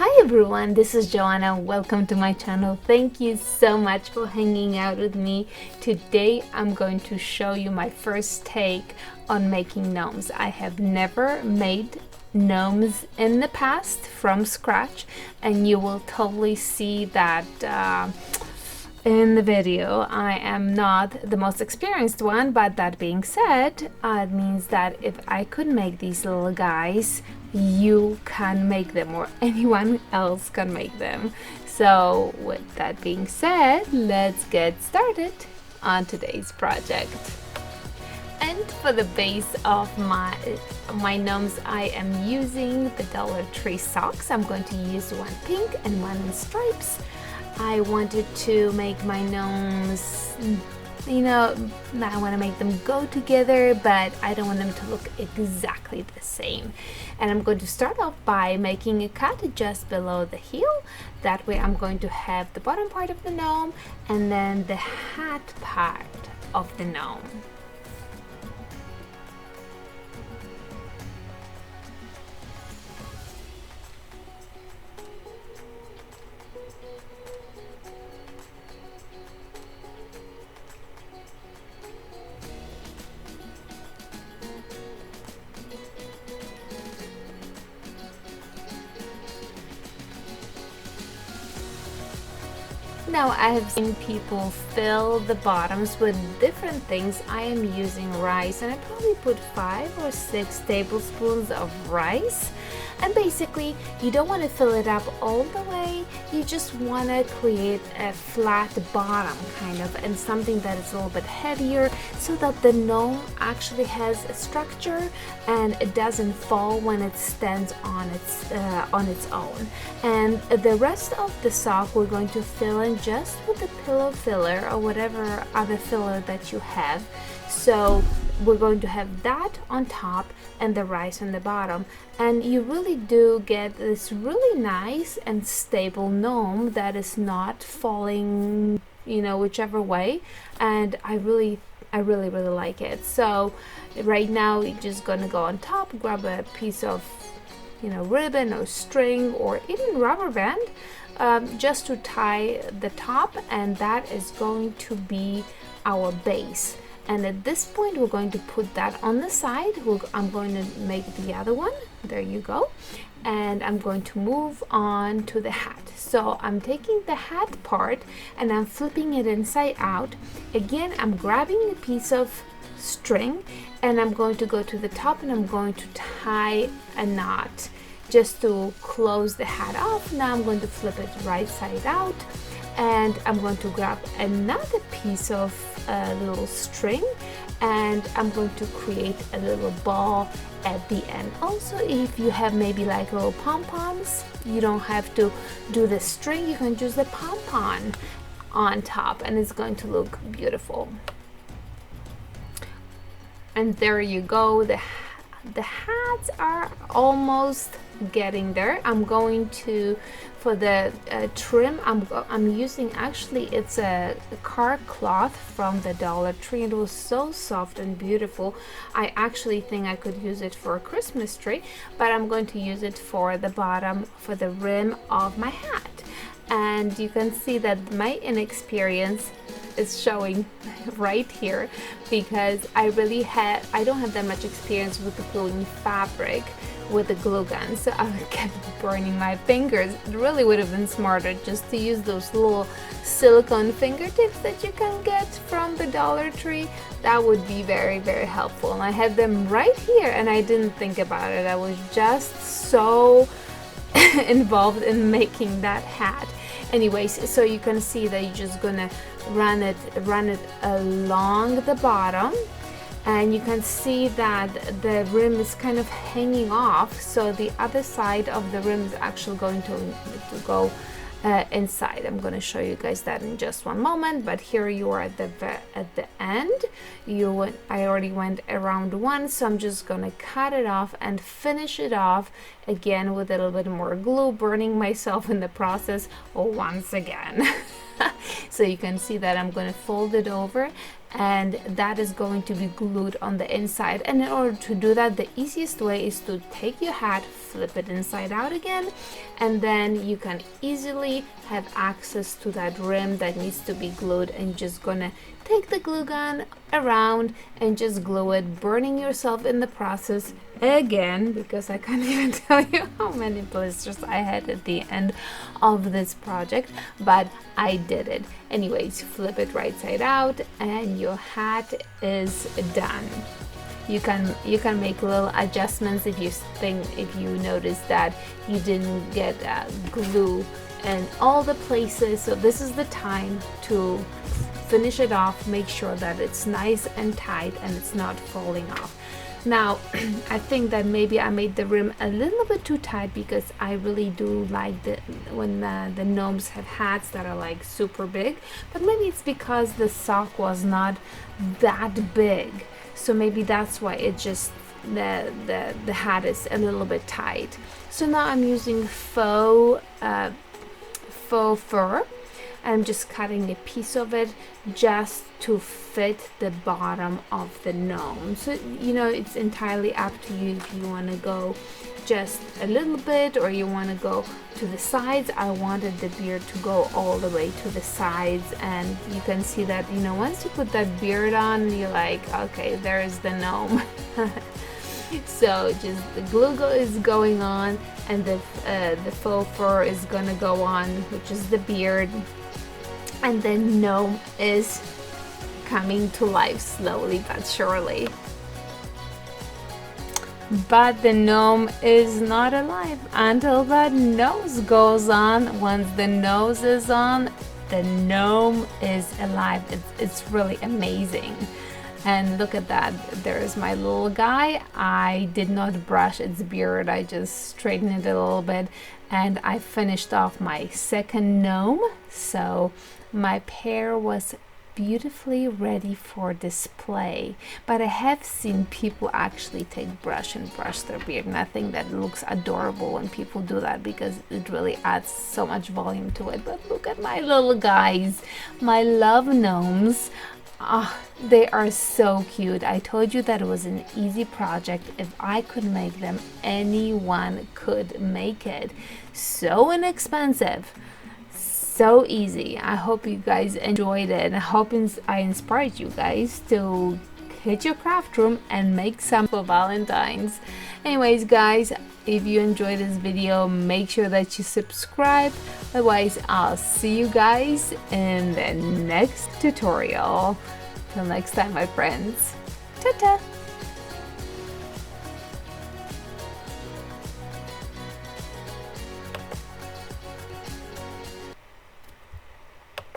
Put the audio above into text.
Hi everyone, this is Joanna. Welcome to my channel. Thank you so much for hanging out with me. Today I'm going to show you my first take on making gnomes. I have never made gnomes in the past from scratch, and you will totally see that in the video. I am not the most experienced one, but that being said, it means that if I could make these little guys, you can make them, or anyone else can make them. So with that being said, let's get started on today's project. And for the base of my gnomes, I am using the Dollar Tree socks. I'm going to use one pink and one in stripes. I wanted to make my gnomes, I want to make them go together, but I don't want them to look exactly the same. And I'm going to start off by making a cut just below the heel. That way I'm going to have the bottom part of the gnome and then the hat part of the gnome. Now I have seen people fill the bottoms with different things. I am using rice, and I probably put 5 or 6 tablespoons of rice. And basically, you don't want to fill it up all the way. You just want to create a flat bottom kind of, and something that is a little bit heavier, so that the gnome actually has a structure and it doesn't fall when it stands on its own. And the rest of the sock we're going to fill in just with the pillow filler or whatever other filler that you have. So we're going to have that on top and the rice on the bottom, and you really do get this really nice and stable gnome that is not falling, whichever way. And I really like it. So right now you're just gonna go on top, grab a piece of ribbon or string or even rubber band, just to tie the top, and that is going to be our base. And at this point we're going to put that on the side. I'm going to make the other one. There you go. And I'm going to move on to the hat. So I'm taking the hat part and I'm flipping it inside out. Again, I'm grabbing a piece of string and I'm going to go to the top and I'm going to tie a knot just to close the hat off. Now I'm going to flip it right side out, and I'm going to grab another piece of little string, and I'm going to create a little ball at the end. Also, if you have maybe like little pom-poms, you don't have to do the string, you can use the pom-pom on top and it's going to look beautiful. And there you go. The hats are almost getting there. I'm going to, for the trim, I'm using, actually it's a car cloth from the Dollar Tree. It was so soft and beautiful. I actually think I could use it for a Christmas tree, but I'm going to use it for the bottom, for the rim of my hat. And you can see that my inexperience is showing right here, because I don't have that much experience with the gluing fabric with the glue gun, so I kept burning my fingers. It really would have been smarter just to use those little silicone fingertips that you can get from the Dollar Tree. That would be very, very helpful. And I had them right here and I didn't think about it. I was just so involved in making that hat. Anyways, so you can see that you're just gonna run it along the bottom, and you can see that the rim is kind of hanging off, so the other side of the rim is actually going to go inside. I'm going to show you guys that in just one moment, but here you are at the end. I already went around one, so I'm just going to cut it off and finish it off again with a little bit more glue, burning myself in the process once again. So you can see that I'm going to fold it over, and that is going to be glued on the inside. And in order to do that, the easiest way is to take your hat, flip it inside out again, and then you can easily have access to that rim that needs to be glued, and you're just gonna take the glue gun around and just glue it, burning yourself in the process again, because I can't even tell you how many blisters I had at the end of this project, but I did it. Anyways, flip it right side out and your hat is done. You can make little adjustments if you notice that you didn't get glue in all the places. So this is the time to finish it off. Make sure that it's nice and tight and it's not falling off. Now, I think that maybe I made the rim a little bit too tight, because I really do like when the gnomes have hats that are like super big, but maybe it's because the sock was not that big. So maybe that's why it just the hat is a little bit tight. So now I'm using faux fur. I'm just cutting a piece of it just to fit the bottom of the gnome. So it's entirely up to you if you want to go just a little bit or you want to go to the sides. I wanted the beard to go all the way to the sides, and you can see that once you put that beard on, you're like, okay, there's the gnome. So just the glue is going on, and the faux fur is gonna go on, which is the beard, and the gnome is coming to life slowly but surely. But the gnome is not alive until that nose goes on. Once the nose is on, the gnome is alive. It's really amazing. And look at that, there's my little guy. I did not brush its beard, I just straightened it a little bit, and I finished off my second gnome. So my pair was beautifully ready for display. But I have seen people actually take brush and brush their beard, and I think that looks adorable when people do that, because it really adds so much volume to it. But look at my little guys, my love gnomes. They are so cute. I told you that it was an easy project. If I could make them, anyone could make it. So inexpensive, so easy. I hope you guys enjoyed it. I hope I inspired you guys to hit your craft room and make some for Valentine's. Anyways, guys, if you enjoyed this video, make sure that you subscribe. Otherwise, I'll see you guys in the next tutorial. Till next time, my friends. Ta-ta!